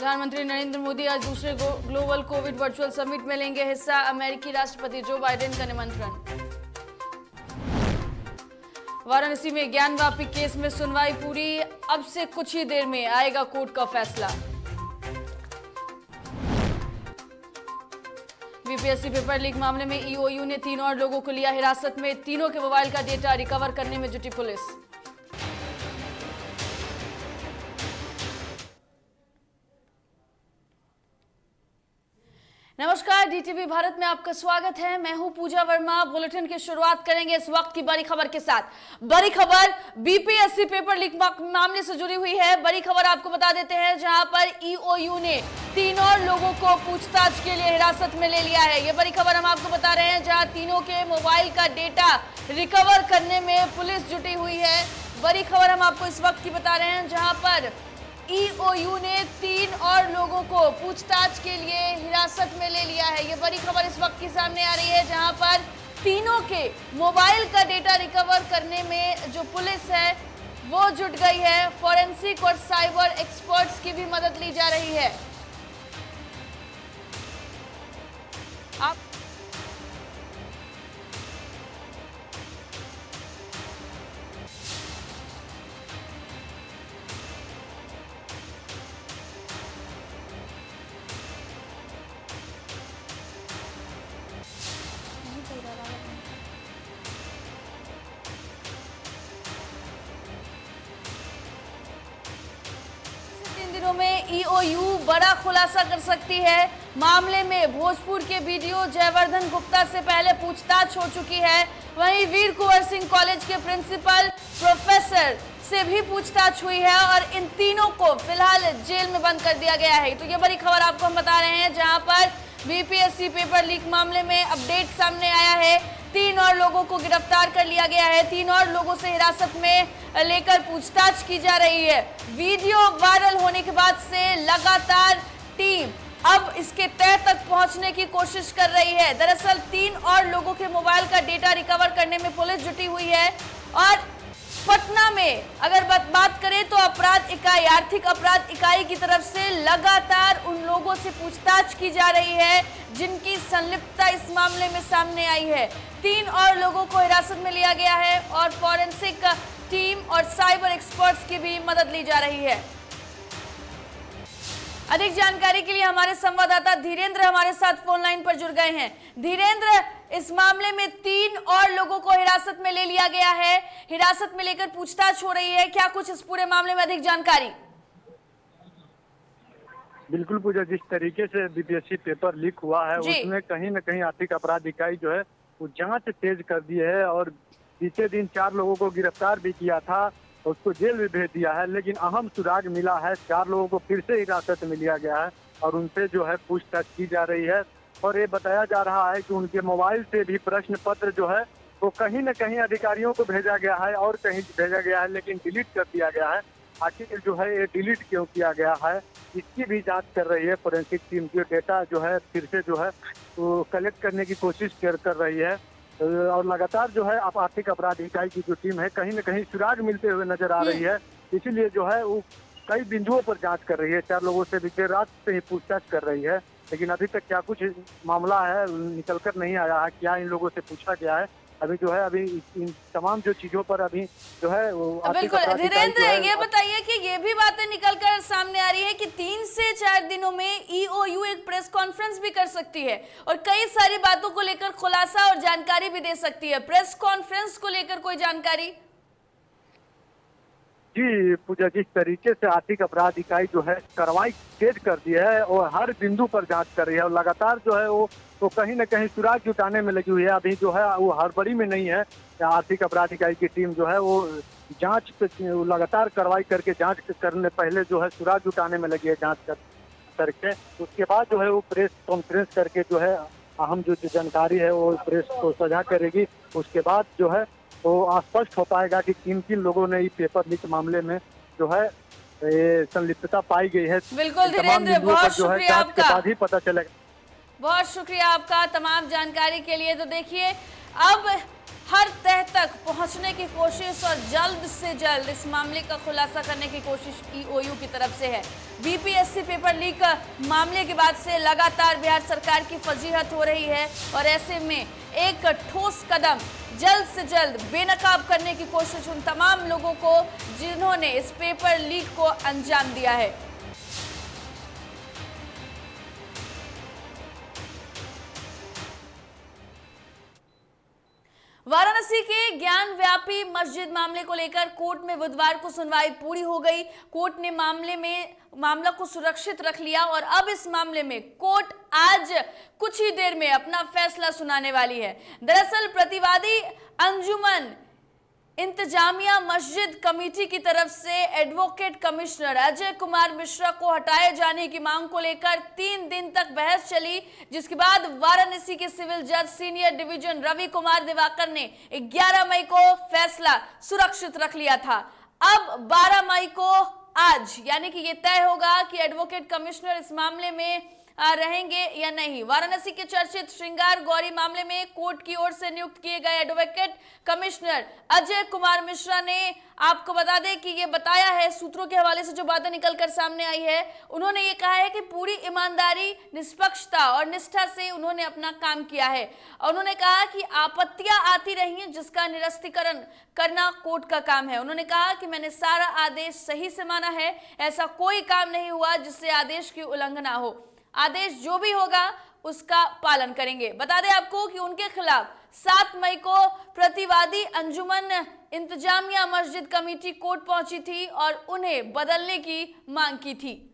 प्रधानमंत्री नरेंद्र मोदी आज दूसरे ग्लोबल कोविड वर्चुअल समिट में लेंगे हिस्सा। अमेरिकी राष्ट्रपति जो बाइडेन का निमंत्रण। वाराणसी में ज्ञानवापी केस में सुनवाई पूरी, अब से कुछ ही देर में आएगा कोर्ट का फैसला। बीपीएससी पेपर लीक मामले में ईओयू ने 3 और लोगों को लिया हिरासत में। तीनों के मोबाइल का डेटा रिकवर करने में जुटी पुलिस। नमस्कार, डीटीवी भारत में आपका स्वागत है। मैं हूं पूजा वर्मा। बुलेटिन की शुरुआत करेंगे इस वक्त की बड़ी खबर के साथ। बड़ी खबर बीपीएससी पेपर लीक मामले से जुड़ी हुई है। बड़ी खबर आपको बता देते हैं, जहां पर ईओयू ने 3 और लोगों को पूछताछ के लिए हिरासत में ले लिया है। ये बड़ी खबर हम आपको बता रहे हैं, जहां तीनों के मोबाइल का डेटा रिकवर करने में पुलिस जुटी हुई है। बड़ी खबर हम आपको इस वक्त की बता रहे हैं, जहां पर ईओयू ने 3 और लोगों को पूछताछ के लिए हिरासत में ले लिया है। ये बड़ी खबर इस वक्त की सामने आ रही है, जहां पर तीनों के मोबाइल का डेटा रिकवर करने में जो पुलिस है वो जुट गई है। फॉरेंसिक और साइबर एक्सपर्ट्स की भी मदद ली जा रही है। आप दिनों में ईओयू बड़ा खुलासा कर सकती है। मामले में भोजपुर के बीडीओ जयवर्धन गुप्ता से पहले पूछताछ हो चुकी है। वहीं वीर कुंवर सिंह कॉलेज के प्रिंसिपल प्रोफेसर से भी पूछताछ हुई है और इन तीनों को फिलहाल जेल में बंद कर दिया गया है। तो ये बड़ी खबर आपको हम बता रहे हैं, जहां पर बीपीएससी पेपर लीक मामले में अपडेट सामने आया है। 3 और लोगों को गिरफ्तार कर लिया गया है। 3 और लोगों से हिरासत में लेकर पूछताछ की जा रही है। वीडियो वायरल होने के बाद से लगातार टीम अब इसके तह तक पहुंचने की कोशिश कर रही है। दरअसल 3 और लोगों के मोबाइल का डेटा रिकवर करने में पुलिस जुटी हुई है। और पटना में अगर बात करें तो अपराध इकाई, आर्थिक अपराध इकाई की तरफ से लगातार उन लोगों से पूछताछ की जा रही है जिनकी संलिप्तता इस मामले में सामने आई है। 3 और लोगों को हिरासत में लिया गया है और फॉरेंसिक टीम और साइबर एक्सपर्ट्स की भी मदद ली जा रही है। अधिक जानकारी के लिए हमारे संवाददाता धीरेन्द्र हमारे साथ फोन लाइन पर जुड़ गए हैं। धीरेन्द्र, इस मामले में 3 और लोगों को हिरासत में ले लिया गया है। हिरासत में लेकर पूछताछ हो रही है। क्या कुछ इस पूरे मामले में अधिक जानकारी? बिल्कुल पूजा, जिस तरीके से बीपीएससी पेपर लीक हुआ है उसमें कहीं न कहीं आर्थिक अपराध इकाई जो है वो जांच तेज कर दी है और बीते दिन 4 लोगों को गिरफ्तार भी किया था, उसको जेल भी भेज दिया है। लेकिन अहम सुराग मिला है, 4 लोगों को फिर से हिरासत में लिया गया है और उनसे जो है पूछताछ की जा रही है। और ये बताया जा रहा है कि उनके मोबाइल से भी प्रश्न पत्र जो है वो कहीं न कहीं अधिकारियों को भेजा गया है और कहीं भेजा गया है, लेकिन डिलीट कर दिया गया है। आखिर जो है ये डिलीट क्यों किया गया है, इसकी भी जांच कर रही है फोरेंसिक टीम। जो डेटा जो है फिर से जो है वो कलेक्ट करने की कोशिश कर रही है और लगातार जो है आर्थिक अपराध इकाई की जो टीम है कहीं न कहीं सुराग मिलते हुए नजर आ रही है। इसीलिए जो है वो कई बिंदुओं पर जांच कर रही है। 4 लोगों से भी देर रात से ही पूछताछ कर रही है, लेकिन अभी तक क्या कुछ मामला है निकल कर नहीं आया है, क्या इन लोगों से पूछा गया है। अभी जो है अभी इन तमाम जो चीजों पर अभी जो है वो बिल्कुल। धीरेन्द्र, ये बताइए कि ये भी बातें निकल कर सामने आ रही है कि 3 से 4 दिनों में ईओयू एक प्रेस कॉन्फ्रेंस भी कर सकती है और कई सारी बातों को लेकर खुलासा और जानकारी भी दे सकती है। प्रेस कॉन्फ्रेंस को लेकर कोई जानकारी? जी पूजा, जिस तरीके से आर्थिक अपराध इकाई जो है कार्रवाई तेज कर दी है और हर बिंदु पर जांच कर रही है और लगातार जो है वो तो कहीं न कहीं सुराग जुटाने में लगी हुई है। अभी जो है वो हड़बड़ी में नहीं है। आर्थिक अपराध इकाई की टीम जो है वो जांच पे लगातार कार्रवाई करके जांच करने पहले जो है सुराग जुटाने में लगी है जांच करके। उसके बाद जो है वो प्रेस कॉन्फ्रेंस करके जो है अहम जो जानकारी है वो प्रेस को साझा करेगी। उसके बाद जो है वो स्पष्ट हो पाएगा कि किन लोगों ने इस पेपर लीक मामले में जो है संलिप्तता पाई गई है। बिल्कुल धीरेन्द्र, बहुत शुक्रिया आपका। बाद ही पता चलेगा। बहुत शुक्रिया आपका तमाम जानकारी के लिए। तो देखिए, अब हर तह तक पहुंचने की कोशिश और जल्द से जल्द इस मामले का खुलासा करने की कोशिश ईओयू की तरफ से है। बीपीएससी पेपर लीक मामले के बाद से लगातार बिहार सरकार की फजीहत हो रही है और ऐसे में एक ठोस कदम जल्द से जल्द बेनकाब करने की कोशिश उन तमाम लोगों को जिन्होंने इस पेपर लीक को अंजाम दिया है। वाराणसी के ज्ञान व्यापी मस्जिद मामले को लेकर कोर्ट में बुधवार को सुनवाई पूरी हो गई। कोर्ट ने मामला को सुरक्षित रख लिया और अब इस मामले में कोर्ट आज कुछ ही देर में अपना फैसला सुनाने वाली है। दरअसल प्रतिवादी अंजुमन इंतजामिया मस्जिद कमेटी की तरफ से एडवोकेट कमिश्नर अजय कुमार मिश्रा को हटाए जाने की मांग को लेकर 3 दिन तक बहस चली, जिसके बाद वाराणसी के सिविल जज सीनियर डिवीजन रवि कुमार दिवाकर ने 11 मई को फैसला सुरक्षित रख लिया था। अब 12 मई को आज यानी कि ये तय होगा कि एडवोकेट कमिश्नर इस मामले में रहेंगे या नहीं। वाराणसी के चर्चित श्रृंगार गौरी मामले में कोर्ट की ओर से नियुक्त किए गए एडवोकेट कमिश्नर अजय कुमार मिश्रा ने आपको बता दें कि ये बताया है, सूत्रों के हवाले से जो बातें निकलकर सामने आई है, उन्होंने ये कहा है कि पूरी ईमानदारी, निष्पक्षता और निष्ठा से उन्होंने अपना काम किया है। और उन्होंने कहा कि आपत्तियां आती रही हैं जिसका निरस्तीकरण करना कोर्ट का काम है। उन्होंने कहा कि मैंने सारा आदेश सही से माना है, ऐसा कोई काम नहीं हुआ जिससे आदेश की उल्लंघना हो। आदेश जो भी होगा उसका पालन करेंगे। बता दें आपको कि उनके खिलाफ 7 मई को प्रतिवादी अंजुमन इंतजामिया मस्जिद कमेटी कोर्ट पहुंची थी और उन्हें बदलने की मांग की थी।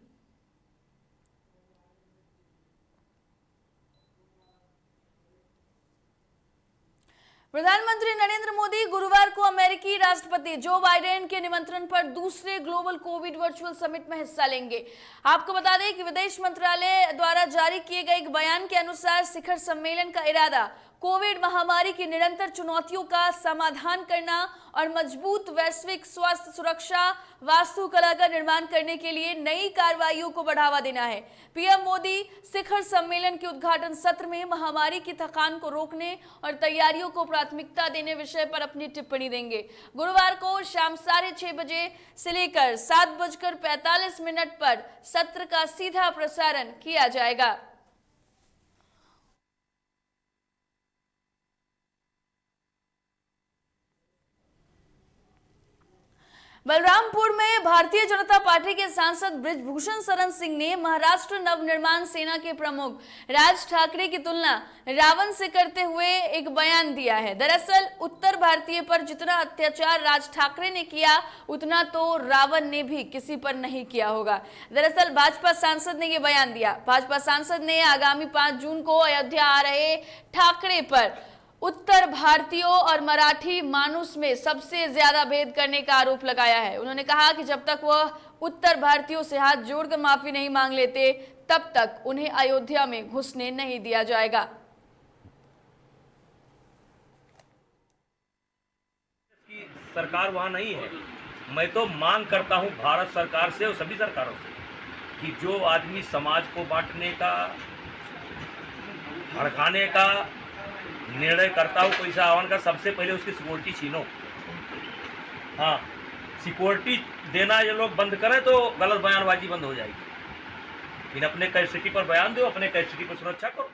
प्रधानमंत्री नरेंद्र मोदी गुरुवार को अमेरिकी राष्ट्रपति जो बाइडेन के निमंत्रण पर दूसरे ग्लोबल कोविड वर्चुअल समिट में हिस्सा लेंगे। आपको बता दें कि विदेश मंत्रालय द्वारा जारी किए गए एक बयान के अनुसार शिखर सम्मेलन का इरादा कोविड महामारी की निरंतर चुनौतियों का समाधान करना और मजबूत वैश्विक स्वास्थ्य सुरक्षा वास्तुकला का निर्माण करने के लिए नई कार्रवाइयों को बढ़ावा देना है। पीएम मोदी शिखर सम्मेलन के उद्घाटन सत्र में महामारी की थकान को रोकने और तैयारियों को प्राथमिकता देने विषय पर अपनी टिप्पणी देंगे। गुरुवार को शाम 6:30 बजे से लेकर 7:45 पर सत्र का सीधा प्रसारण किया जाएगा। बलरामपुर में भारतीय जनता पार्टी के सांसद बृजभूषण शरण सिंह ने महाराष्ट्र नवनिर्माण सेना के प्रमुख राज ठाकरे की तुलना रावण से करते हुए एक बयान दिया है। दरअसल उत्तर भारतीय पर जितना अत्याचार राज ठाकरे ने किया उतना तो रावण ने भी किसी पर नहीं किया होगा। दरअसल भाजपा सांसद ने यह बयान दिया। भाजपा सांसद ने आगामी 5 जून को अयोध्या आ रहे ठाकरे पर उत्तर भारतीयों और मराठी मानुस में सबसे ज्यादा भेद करने का आरोप लगाया है। उन्होंने कहा कि जब तक वह उत्तर भारतीयों से हाथ जोड़कर माफी नहीं मांग लेते तब तक उन्हें अयोध्या में घुसने नहीं दिया जाएगा। सरकार वहां नहीं है। मैं तो मांग करता हूं भारत सरकार से और सभी सरकारों से कि जो आदमी समाज को बांटने का, भड़काने का निर्णय करता हो कोई सा आह्वान का, सबसे पहले उसकी सिक्योरिटी छीनो। हाँ, सिक्योरिटी देना ये लोग बंद करें तो गलत बयानबाजी बंद हो जाएगी। इन अपने कैपेसिटी पर बयान दो, अपने कैपेसिटी पर सुरक्षा करो।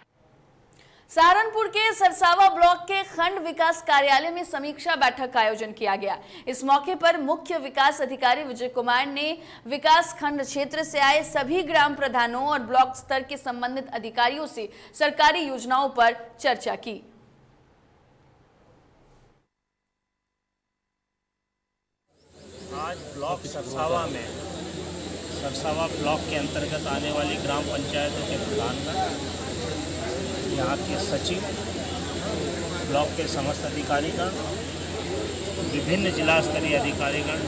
सहारनपुर के सरसावा ब्लॉक के खंड विकास कार्यालय में समीक्षा बैठक का आयोजन किया गया। इस मौके पर मुख्य विकास अधिकारी विजय कुमार ने विकास खंड क्षेत्र से आए सभी ग्राम प्रधानों और ब्लॉक स्तर के संबंधित अधिकारियों से सरकारी योजनाओं पर चर्चा की। आज ब्लॉक सरसावा में सरसावा ब्लॉक के अंतर्गत आने वाली ग्राम पंचायतों के प्रधानगण, यहाँ के सचिव, ब्लॉक के समस्त अधिकारीगण, विभिन्न जिला स्तरीय अधिकारीगण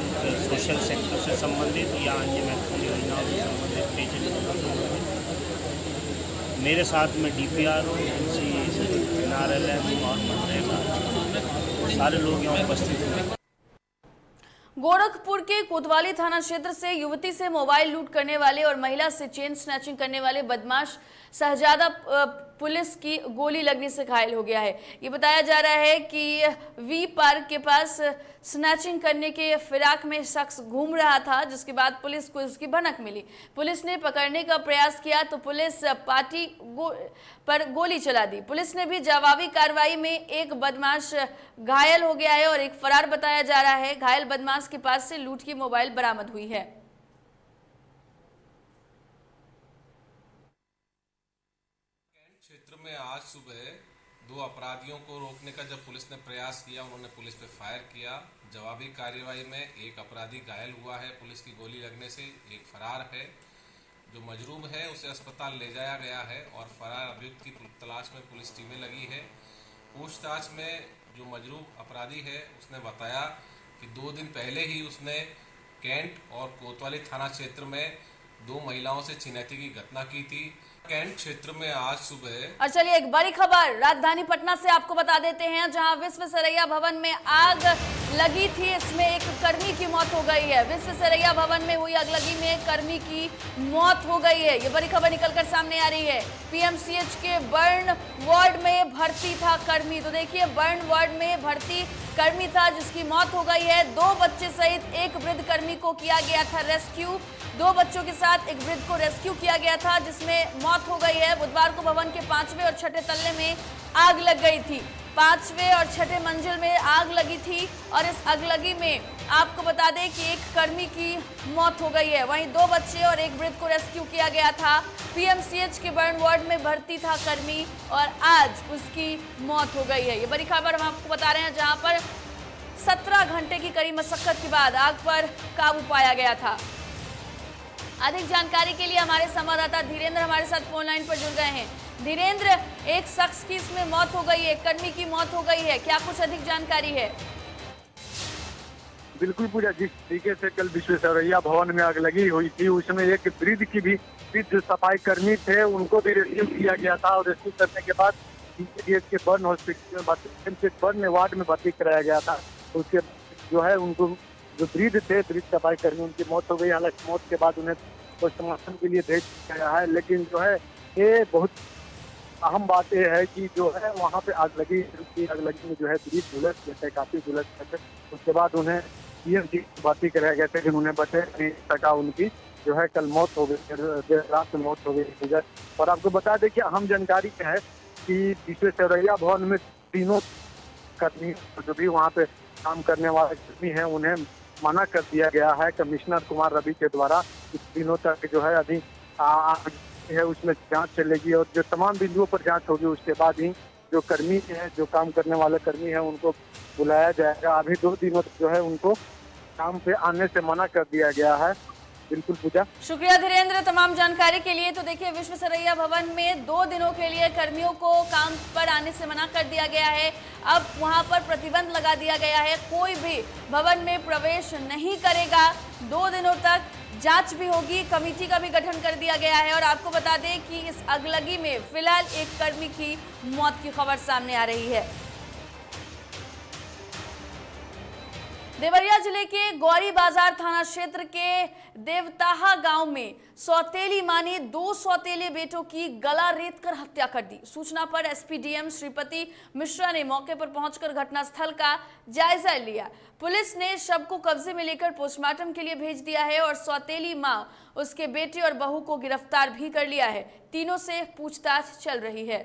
सोशल सेक्टर से संबंधित या अन्य महत्वपूर्ण योजनाओं से संबंधित, पेयजल से संबंधित, मेरे साथ में DPRO, NRLM और मनरेगा सारे लोग यहाँ उपस्थित हुए। गोरखपुर के कोतवाली थाना क्षेत्र से युवती से मोबाइल लूट करने वाले और महिला से चेन स्नैचिंग करने वाले बदमाश शहजादा पुलिस की गोली लगने से घायल हो गया है। ये बताया जा रहा है कि वी पार्क के पास स्नैचिंग करने के फिराक में शख्स घूम रहा था, जिसके बाद पुलिस को इसकी भनक मिली। पुलिस ने पकड़ने का प्रयास किया तो पुलिस पार्टी पर गोली चला दी। पुलिस ने भी जवाबी कार्रवाई में एक बदमाश घायल हो गया है और एक फरार बताया जा रहा है। घायल बदमाश के पास से लूट की मोबाइल बरामद हुई है। क्षेत्र में आज सुबह 2 अपराधियों को रोकने का जब पुलिस ने प्रयास किया, उन्होंने पुलिस पे फायर किया। जवाबी कार्रवाई में एक अपराधी घायल हुआ है पुलिस की गोली लगने से, एक फरार है। जो मजरूम है उसे अस्पताल ले जाया गया है और फरार अभियुक्त की तलाश में पुलिस टीमें लगी है। पूछताछ में जो मजरूम अपराधी है उसने बताया कि 2 दिन पहले ही उसने कैंट और कोतवाली थाना क्षेत्र में 2 महिलाओं से छिनैती की घटना की थी। कैंट क्षेत्र में आज सुबह। और चलिए एक बड़ी खबर राजधानी पटना से आपको बता देते हैं, जहां विश्वेश्वरैया भवन में आग लगी थी, इसमें एक कर्मी की मौत हो गई है। विश्वेश्वरैया भवन में हुई आगलगी में एक कर्मी की मौत हो गई है। ये बड़ी खबर निकलकर सामने आ रही है। पीएमसीएच के बर्न वार्ड में भर्ती था कर्मी। तो देखिए, बर्न वार्ड में भर्ती कर्मी था जिसकी मौत हो गई है। 2 बच्चे सहित एक वृद्ध कर्मी को किया गया था रेस्क्यू। 2 बच्चों के साथ एक वृद्ध को रेस्क्यू किया गया था जिसमें मौत हो गई है। बुधवार को भवन के 5वें और 6ठे तल्ले में आग लग गई थी। 5वें और 6ठे मंजिल में आग लगी थी और इस आगलगी में आपको बता दें कि एक कर्मी की मौत हो गई है। वहीं 2 बच्चे और एक वृद्ध को रेस्क्यू किया गया था। पीएमसीएच के बर्न वार्ड में भर्ती था कर्मी और आज उसकी मौत हो गई है। ये बड़ी खबर हम आपको बता रहे हैं, जहां पर 17 घंटे की कड़ी मशक्कत के बाद आग पर काबू पाया गया था। अधिक जानकारी के लिए हमारे संवाददाता धीरेन्द्र हमारे साथ फोन लाइन पर जुड़ गए हैं। धीरेन्द्र, एक शख्स की इसमें मौत हो गई है, कर्मी की मौत हो गई है, क्या कुछ अधिक जानकारी है? बिल्कुल पूजा, जिस तरीके से कल विश्वेश्वरैया भवन में आग लगी हुई थी, उसमें एक वृद्ध की भी जो सफाई कर्मी थे उनको भी रेस्क्यू किया गया था और रेस्क्यू करने के बाद के बर्न हॉस्पिटल में बर्न वार्ड में भर्ती कराया गया था। उसके जो है उनको जो वृद्ध थे, वृद्ध सफाई कर्मी, उनकी मौत हो गई। हालांकि मौत के बाद उन्हें पोस्टमार्टम के लिए भेज दिया गया है। लेकिन जो है ये बहुत अहम बात यह है कि जो है वहाँ पे आग लगी में जो है वृद्ध झुलस गए थे, काफी झुलस गए थे। उसके बाद उन्हें पीएमसी भर्ती कराया गया था, लेकिन उन्हें बचे नहीं सका। उनकी जो है कल मौत हो गई, देर रात में मौत हो गई। और आपको बता दें कि अहम जानकारी है कि विश्वेश्वरैया भवन में 3 कर्मी जो भी वहाँ पे काम करने वाले कर्मी हैं उन्हें मना कर दिया गया है कमिश्नर कुमार रवि के द्वारा। इस दिनों तक जो है अभी है उसमें जांच चलेगी और जो तमाम बिंदुओं पर जांच होगी उसके बाद ही जो कर्मी है, जो काम करने वाले कर्मी हैं, उनको बुलाया जाएगा। अभी 2 दिनों तक जो है उनको काम पे आने से मना कर दिया गया है। बिल्कुल पूजा, शुक्रिया धीरेन्द्र तमाम जानकारी के लिए। तो देखिए, विश्वेश्वरैया भवन में 2 दिनों के लिए कर्मियों को काम पर आने से मना कर दिया गया है। अब वहां पर प्रतिबंध लगा दिया गया है, कोई भी भवन में प्रवेश नहीं करेगा। 2 दिनों तक जांच भी होगी, कमेटी का भी गठन कर दिया गया है। और आपको बता दें कि इस अगलगी में फिलहाल एक कर्मी की मौत की खबर सामने आ रही है। देवरिया जिले के गौरी बाजार थाना क्षेत्र के देवताहा गांव में सौतेली मां ने 2 सौतेले बेटों की गला रेतकर हत्या कर दी। सूचना पर एसपीडीएम श्रीपति मिश्रा ने मौके पर पहुंचकर घटनास्थल का जायजा लिया। पुलिस ने शव को कब्जे में लेकर पोस्टमार्टम के लिए भेज दिया है और सौतेली मां, उसके बेटे और बहू को गिरफ्तार भी कर लिया है। तीनों से पूछताछ चल रही है।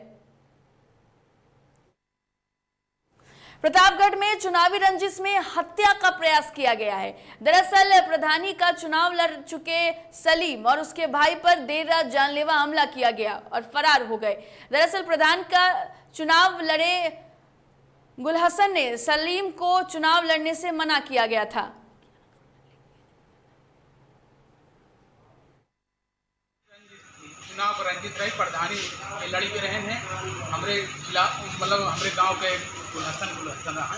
प्रतापगढ़ में चुनावी रंजिश में हत्या का प्रयास किया गया है। दरअसल प्रधानी का चुनाव लड़ चुके सलीम और उसके भाई पर देर रात जानलेवा हमला किया गया और फरार हो गए। दरअसल प्रधान का चुनाव लड़े गुलहसन ने सलीम को चुनाव लड़ने से मना किया गया था। चुनाव रंजित रही प्रधानी लड़ी के रहे हैं हमारे खिलाफ, मतलब हमारे गांव के गुलहसन रहा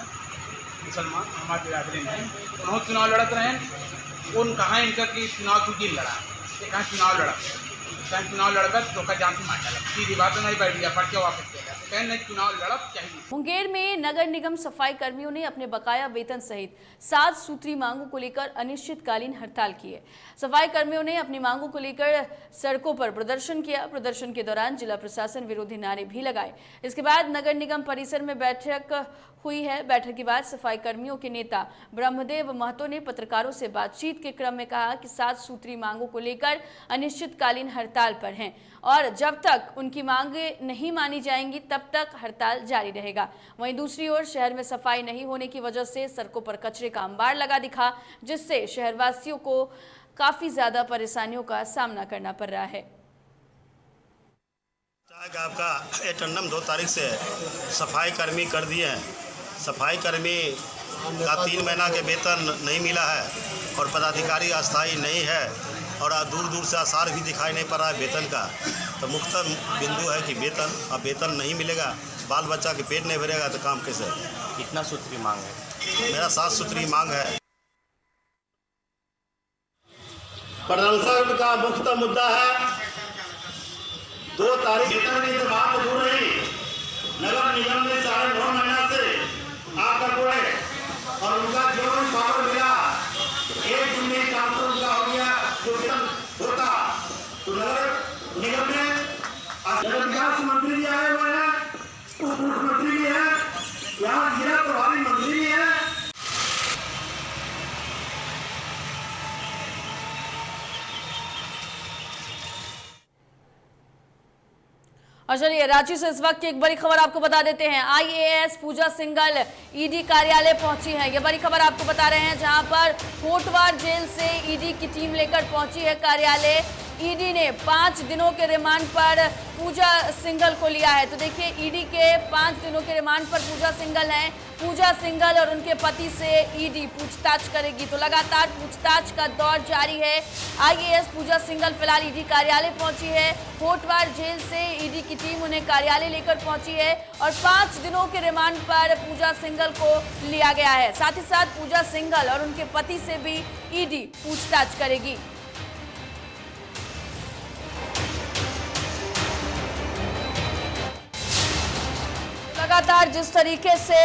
मुसलमान हमारे बिरादरी में उन्होंने चुनाव लड़त रहे। उन कहा इनका कि चुनाव तू गिर लड़ा, कहा चुनाव लड़ा, चुनाव लड़कर तो का जान से मार डाला। सीधी बात नहीं बैठ गया, पढ़ के वापस किया कहने चुनाव लड़ब चाहिए। मुंगेर में नगर निगम सफाई कर्मियों ने अपने बकाया वेतन सहित 7 सूत्री मांगों को लेकर अनिश्चितकालीन हड़ताल की है। सफाई कर्मियों ने अपनी मांगों को लेकर सड़कों पर प्रदर्शन किया। प्रदर्शन के दौरान जिला प्रशासन विरोधी नारे भी लगाए। इसके बाद नगर निगम परिसर में बैठक हुई है। बैठक के बाद सफाई कर्मियों के नेता ब्रह्मदेव महतो ने पत्रकारों से बातचीत के क्रम में कहा कि 7 सूत्री मांगों को लेकर अनिश्चितकालीन हड़ताल पर हैं और जब तक उनकी मांगें नहीं मानी जाएंगी तब तक हड़ताल जारी रहेगा। वहीं दूसरी ओर शहर में सफाई नहीं होने की वजह से सड़कों पर कचरे का अंबार लगा दिखा, जिससे शहरवासियों को काफी ज्यादा परेशानियों का सामना करना पड़ रहा है। आपका एटन्डम 2 तारीख से सफाई कर्मी कर दिए हैं। सफाई कर्मी का 3 महीना के वेतन नहीं मिला है और पदाधिकारी अस्थायी नहीं है और दूर दूर से आसार भी दिखाई नहीं पड़ रहा है वेतन का। तो मुख्य बिंदु है कि वेतन नहीं मिलेगा, बाल बच्चा के पेट नहीं भरेगा तो काम कैसे? कितना सूत्री मांग है? मेरा 7 सूत्री मांग है। प्रदर्शन का मुख्य मुद्दा है 2 तारीख वेतन की बात हो रही। नगर निगम ने 9.5 महीना से आकर पूरे और उनका जो पावर मिला 1 दिन में काम तो उनका हो गया जो वेतन होता। तो नगर निगम में नगर विकास मंत्री भी आए हुए हैं, उप मुख्यमंत्री भी है, यहाँ जिला प्रभारी मंत्री भी है। और चलिए रांची से इस वक्त की एक बड़ी खबर आपको बता देते हैं। आईएएस पूजा सिंघल ईडी कार्यालय पहुंची है। ये बड़ी खबर आपको बता रहे हैं, जहां पर कोटवार जेल से ईडी की टीम लेकर पहुंची है कार्यालय। ईडी ने 5 दिनों के रिमांड पर पूजा सिंघल को लिया है। तो देखिए ईडी के 5 दिनों के रिमांड पर पूजा सिंघल हैं। पूजा सिंघल और उनके पति से ईडी पूछताछ करेगी। तो लगातार पूछताछ का दौर जारी है। आईएएस पूजा सिंघल फिलहाल ईडी कार्यालय पहुंची है। कोटवार जेल से ईडी की टीम उन्हें कार्यालय लेकर पहुंची है और 5 दिनों के रिमांड पर पूजा सिंघल को लिया गया है। साथ ही साथ पूजा सिंघल और उनके पति से भी ईडी पूछताछ करेगी। लगातार जिस तरीके से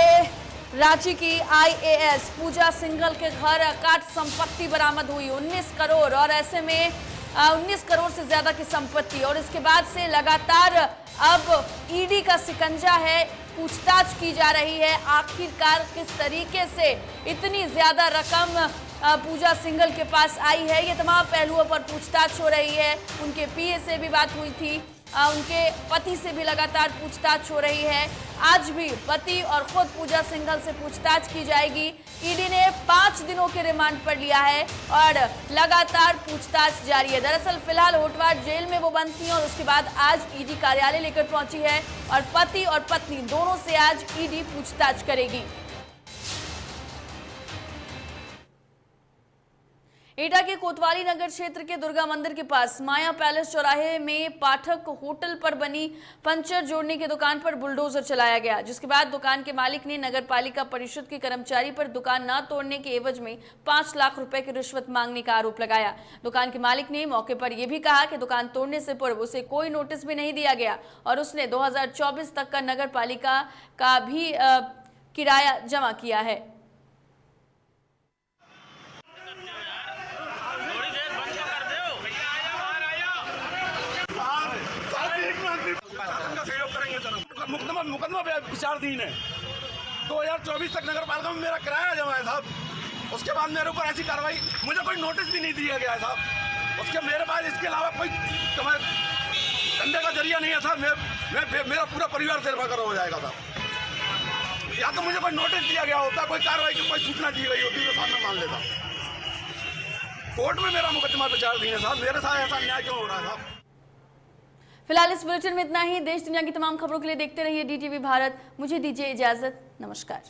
रांची की आईएएस पूजा सिंघल के घर अकाट संपत्ति बरामद हुई 19 करोड़ और ऐसे में 19 करोड़ से ज्यादा की संपत्ति, और इसके बाद से लगातार अब ईडी का शिकंजा है, पूछताछ की जा रही है। आखिरकार किस तरीके से इतनी ज्यादा रकम पूजा सिंघल के पास आई है, ये तमाम पहलुओं पर पूछताछ हो रही है। उनके पीए से भी बात हुई थी, उनके पति से भी लगातार पूछताछ हो रही है। आज भी पति और खुद पूजा सिंघल से पूछताछ की जाएगी। ईडी ने 5 दिनों के रिमांड पर लिया है और लगातार पूछताछ जारी है। दरअसल फिलहाल होटवार जेल में वो बंद थी और उसके बाद आज ईडी कार्यालय लेकर पहुंची है और पति और पत्नी दोनों से आज ईडी पूछताछ करेगी। एटा के कोतवाली नगर क्षेत्र के दुर्गा मंदिर के पास माया पैलेस चौराहे में पाठक होटल पर बनी पंचर जोड़ने की दुकान पर बुलडोजर चलाया गया, जिसके बाद दुकान के मालिक ने नगर पालिका परिषद के कर्मचारी पर दुकान न तोड़ने के एवज में 5 लाख रुपए की रिश्वत मांगने का आरोप लगाया। दुकान के मालिक ने मौके पर यह भी कहा कि दुकान तोड़ने से पूर्व उसे कोई नोटिस भी नहीं दिया गया और उसने 2024 तक का नगर पालिका का भी किराया जमा किया है। मुकदमा विचाराधीन है। 2024 तक नगर पालिका में मेरा किराया जमा है साहब। उसके बाद मेरे ऊपर ऐसी कार्रवाई, मुझे कोई नोटिस भी नहीं दिया गया है साहब। उसके मेरे पास इसके अलावा कोई धंधे का जरिया नहीं है साहब। मेरा पूरा परिवार बेघर हो जाएगा साहब। या तो मुझे कोई नोटिस दिया गया होता, कोई कार्रवाई की कोई सूचना दी गई होती तो सामने मान लेता। कोर्ट में मेरा मुकदमा विचाराधीन है साहब। मेरे साथ ऐसा अन्याय क्यों हो रहा है साहब? फिलहाल इस बुलेटिन में इतना ही। देश दुनिया की तमाम खबरों के लिए देखते रहिए DTV भारत। मुझे दीजिए इजाजत। नमस्कार।